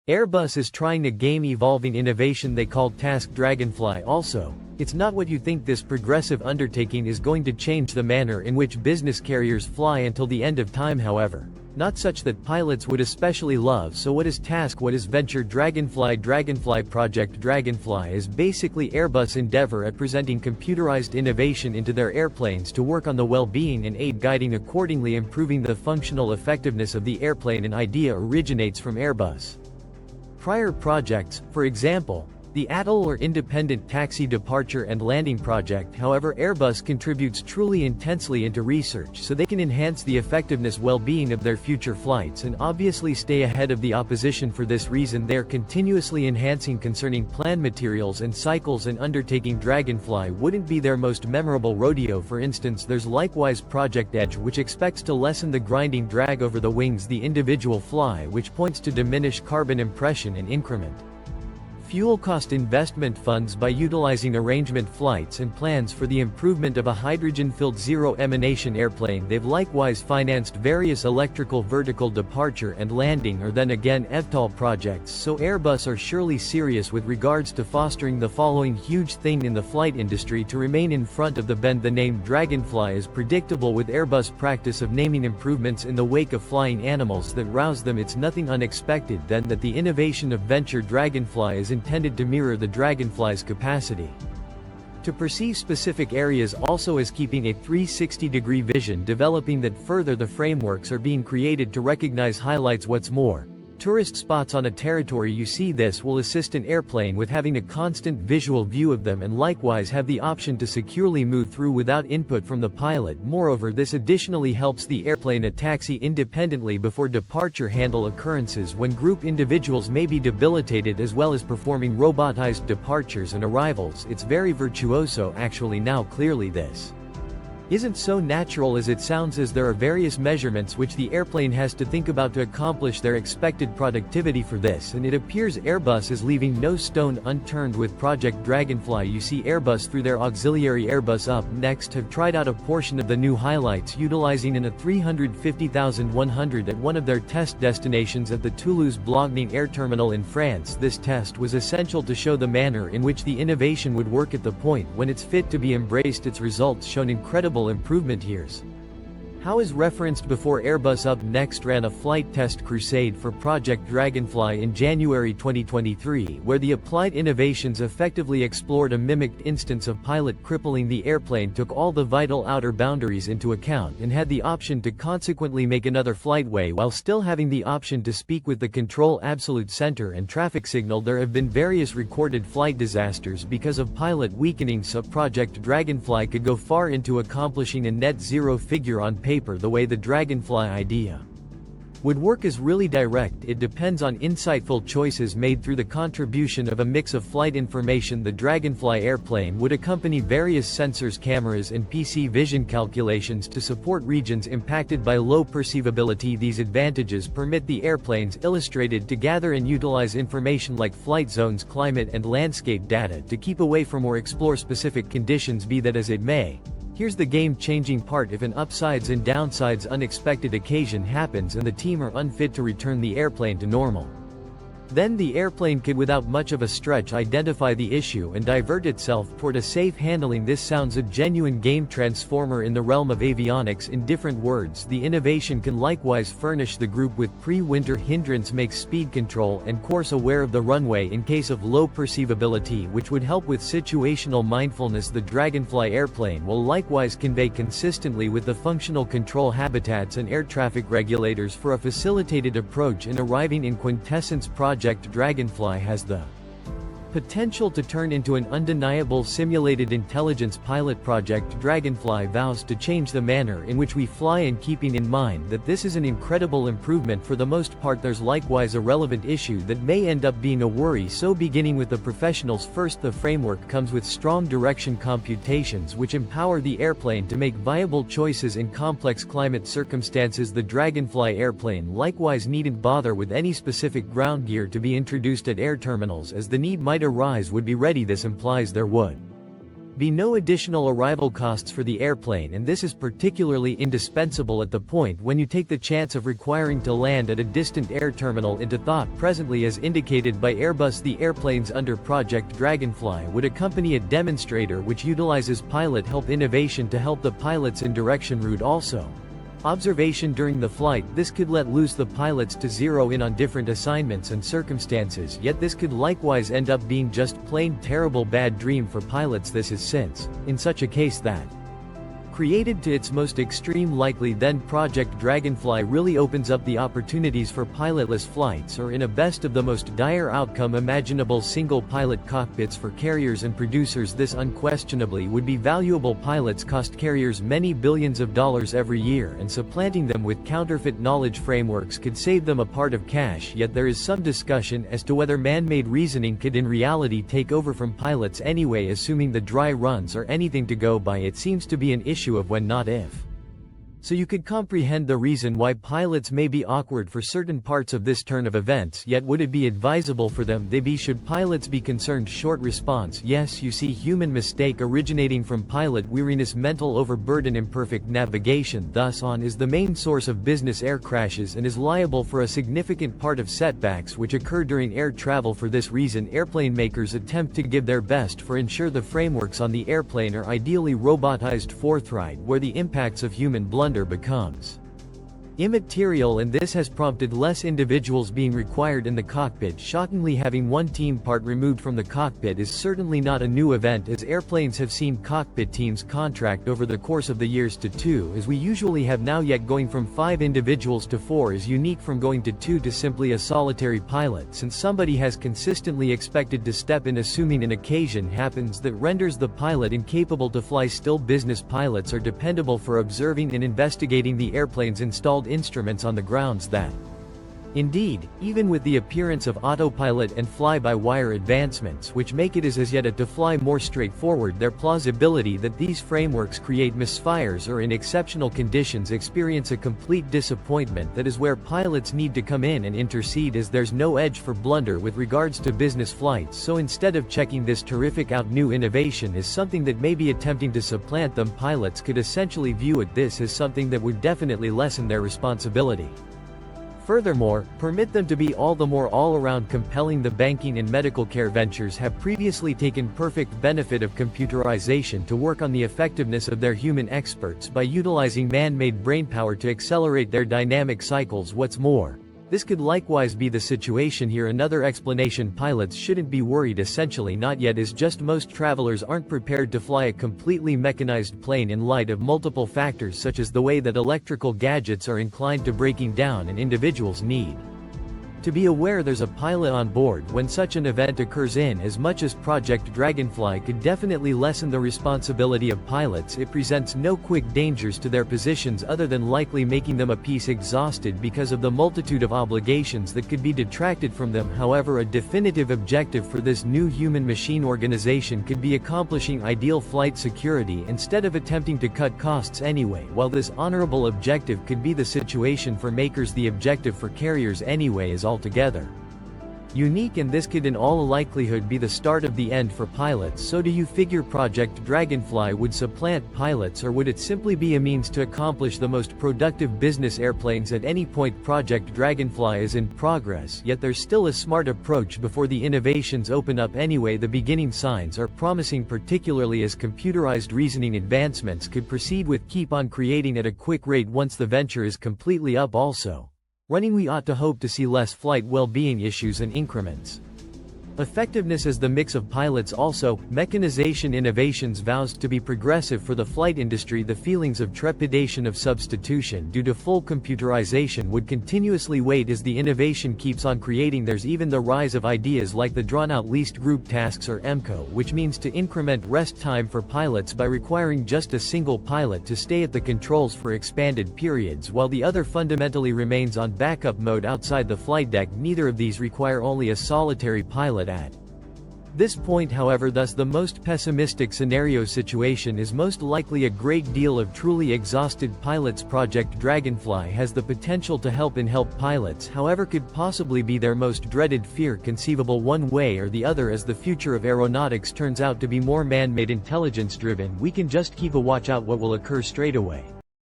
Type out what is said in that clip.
Airbus is trying a game-evolving innovation they call Task Dragonfly also. It's not what you think. This progressive undertaking is going to change the manner in which business carriers fly until the end of time, however. Not such that pilots would especially love. So what is Task? What is Venture Dragonfly? Project Dragonfly is basically Airbus' endeavor at presenting computerized innovation into their airplanes to work on the well-being and aid guiding, accordingly improving the functional effectiveness of the airplane. An idea originates from Airbus. Prior projects, for example, the ATOL or Independent Taxi Departure and Landing Project. However, Airbus contributes truly intensely into research so they can enhance the effectiveness well-being of their future flights and obviously stay ahead of the opposition. For this reason they are continuously enhancing concerning plan materials and cycles, and Undertaking Dragonfly wouldn't be their most memorable rodeo. For instance, there's likewise Project Edge, which expects to lessen the grinding drag over the wings the individual fly, which points to diminish carbon impression and increment fuel cost investment funds by utilizing arrangement flights and plans for the improvement of a hydrogen-filled zero-emission airplane. They've likewise financed various electrical vertical departure and landing or then again eVTOL projects. So Airbus are surely serious with regards to fostering the following huge thing in the flight industry to remain in front of the bend. The name Dragonfly is predictable with Airbus' practice of naming improvements in the wake of flying animals that rouse them. It's nothing unexpected then that the innovation of Venture Dragonfly is intended to mirror the Dragonfly's capacity to perceive specific areas, also as keeping a 360-degree vision, developing that further the frameworks are being created to recognize highlights. What's more, tourist spots on a territory. You see, this will assist an airplane with having a constant visual view of them and likewise have the option to securely move through without input from the pilot. Moreover, this additionally helps the airplane to taxi independently before departure, handle occurrences when group individuals may be debilitated, as well as performing robotized departures and arrivals. It's very virtuoso actually. Now clearly this isn't so natural as it sounds, as there are various measurements which the airplane has to think about to accomplish their expected productivity for this, and it appears Airbus is leaving no stone unturned with Project Dragonfly. You see, Airbus through their auxiliary Airbus Up Next have tried out a portion of the new highlights utilizing in a 350,100 at one of their test destinations at the Toulouse-Blagny Air Terminal in France. This test was essential to show the manner in which the innovation would work at the point when it's fit to be embraced. Its results shown incredible improvement. Here's how is referenced before. Airbus Up Next ran a flight test crusade for Project Dragonfly in January 2023, where the applied innovations effectively explored a mimicked instance of pilot crippling the airplane, took all the vital outer boundaries into account, and had the option to consequently make another flightway while still having the option to speak with the control absolute center and traffic signal. There have been various recorded flight disasters because of pilot weakening, so Project Dragonfly could go far into accomplishing a net zero figure on paper. The way the Dragonfly idea would work is really direct. It depends on insightful choices made through the contribution of a mix of flight information. The Dragonfly airplane would accompany various sensors, cameras and PC vision calculations to support regions impacted by low perceivability. These advantages permit the airplanes illustrated to gather and utilize information like flight zones, climate and landscape data to keep away from or explore specific conditions. Be that as it may, here's the game-changing part: if an upsides and downsides unexpected occasion happens and the team are unfit to return the airplane to normal, then the airplane could without much of a stretch identify the issue and divert itself toward a safe handling. This sounds a genuine game transformer in the realm of avionics. In different words, the innovation can likewise furnish the group with pre-winter hindrance, makes speed control and course aware of the runway in case of low perceivability, which would help with situational mindfulness. The Dragonfly airplane will likewise convey consistently with the functional control habitats and air traffic regulators for a facilitated approach in arriving in quintessence. Project Dragonfly has the potential to turn into an undeniable simulated intelligence pilot. Project Dragonfly vows to change the manner in which we fly, and keeping in mind that this is an incredible improvement for the most part, there's likewise a relevant issue that may end up being a worry. So beginning with the professionals first, the framework comes with strong direction computations which empower the airplane to make viable choices in complex climate circumstances. The Dragonfly airplane likewise needn't bother with any specific ground gear to be introduced at air terminals, as the need might arise would be ready. This implies there would be no additional arrival costs for the airplane, and this is particularly indispensable at the point when you take the chance of requiring to land at a distant air terminal into thought. Presently, as indicated by Airbus, the airplanes under Project Dragonfly would accompany a demonstrator which utilizes pilot help innovation to help the pilots in direction route. Also, observation during the flight. This could let loose the pilots to zero in on different assignments and circumstances, yet this could likewise end up being just plain terrible bad dream for pilots. This is since, in such a case that created to its most extreme likely, then Project Dragonfly really opens up the opportunities for pilotless flights, or in a best of the most dire outcome imaginable, single pilot cockpits for carriers and producers. This unquestionably would be valuable. Pilots cost carriers many billions of dollars every year, and supplanting them with counterfeit knowledge frameworks could save them a part of cash. Yet there is some discussion as to whether man-made reasoning could in reality take over from pilots anyway. Assuming the dry runs are anything to go by, it seems to be an issue of when, not if. So you could comprehend the reason why pilots may be awkward for certain parts of this turn of events. Yet would it be advisable for them they be? Should pilots be concerned? Short response: yes. You see, human mistake originating from pilot weariness, mental overburden, imperfect navigation, thus on, is the main source of business air crashes and is liable for a significant part of setbacks which occur during air travel. For this reason, airplane makers attempt to give their best for ensure the frameworks on the airplane are ideally robotized forthright, where the impacts of human blunder becomes immaterial, and this has prompted less individuals being required in the cockpit. Shockingly, having one team part removed from the cockpit is certainly not a new event, as airplanes have seen cockpit teams contract over the course of the years to 2, as we usually have now. Yet going from 5 individuals to 4 is unique from going to 2 to simply a solitary pilot, since somebody has consistently expected to step in assuming an occasion happens that renders the pilot incapable to fly. Still, business pilots are dependable for observing and investigating the airplane's installed instruments on the grounds that, indeed, even with the appearance of autopilot and fly-by-wire advancements which make it as yet to fly more straightforward, their plausibility that these frameworks create misfires or in exceptional conditions experience a complete disappointment. That is where pilots need to come in and intercede, as there's no edge for blunder with regards to business flights. So instead of checking this terrific out new innovation as something that may be attempting to supplant them, pilots could essentially view this as something that would definitely lessen their responsibility. Furthermore, permit them to be all the more all-around compelling. The banking and medical care ventures have previously taken perfect benefit of computerization to work on the effectiveness of their human experts by utilizing man-made brainpower to accelerate their dynamic cycles. What's more, this could likewise be the situation here. Another explanation pilots shouldn't be worried, essentially not yet, is just most travelers aren't prepared to fly a completely mechanized plane in light of multiple factors such as the way that electrical gadgets are inclined to breaking down, and individuals need to be aware there's a pilot on board when such an event occurs. In as much as Project Dragonfly could definitely lessen the responsibility of pilots, it presents no quick dangers to their positions other than likely making them a piece exhausted because of the multitude of obligations that could be detracted from them. However, a definitive objective for this new human-machine organization could be accomplishing ideal flight security instead of attempting to cut costs anyway. While this honorable objective could be the situation for makers, the objective for carriers anyway is altogether unique, and this could in all likelihood be the start of the end for pilots. So do you figure Project Dragonfly would supplant pilots, or would it simply be a means to accomplish the most productive business airplanes at any point? Project Dragonfly is in progress, yet there's still a smart approach before the innovations open up anyway. The beginning signs are promising, particularly as computerized reasoning advancements could proceed with keep on creating at a quick rate once the venture is completely up. Also running, we ought to hope to see less flight well-being issues and increments. Effectiveness as the mix of pilots. Also, mechanization innovations vows to be progressive for the flight industry. The feelings of trepidation of substitution due to full computerization would continuously wait as the innovation keeps on creating. There's even the rise of ideas like the drawn-out least group tasks, or MCO, which means to increment rest time for pilots by requiring just a single pilot to stay at the controls for expanded periods while the other fundamentally remains on backup mode outside the flight deck. Neither of these require only a solitary pilot at This point, however, thus the most pessimistic scenario situation is most likely a great deal of truly exhausted pilots. Project Dragonfly has the potential to help pilots, however could possibly be their most dreaded fear conceivable one way or the other. As the future of aeronautics turns out to be more man-made intelligence driven, we can just keep a watch out what will occur straight away.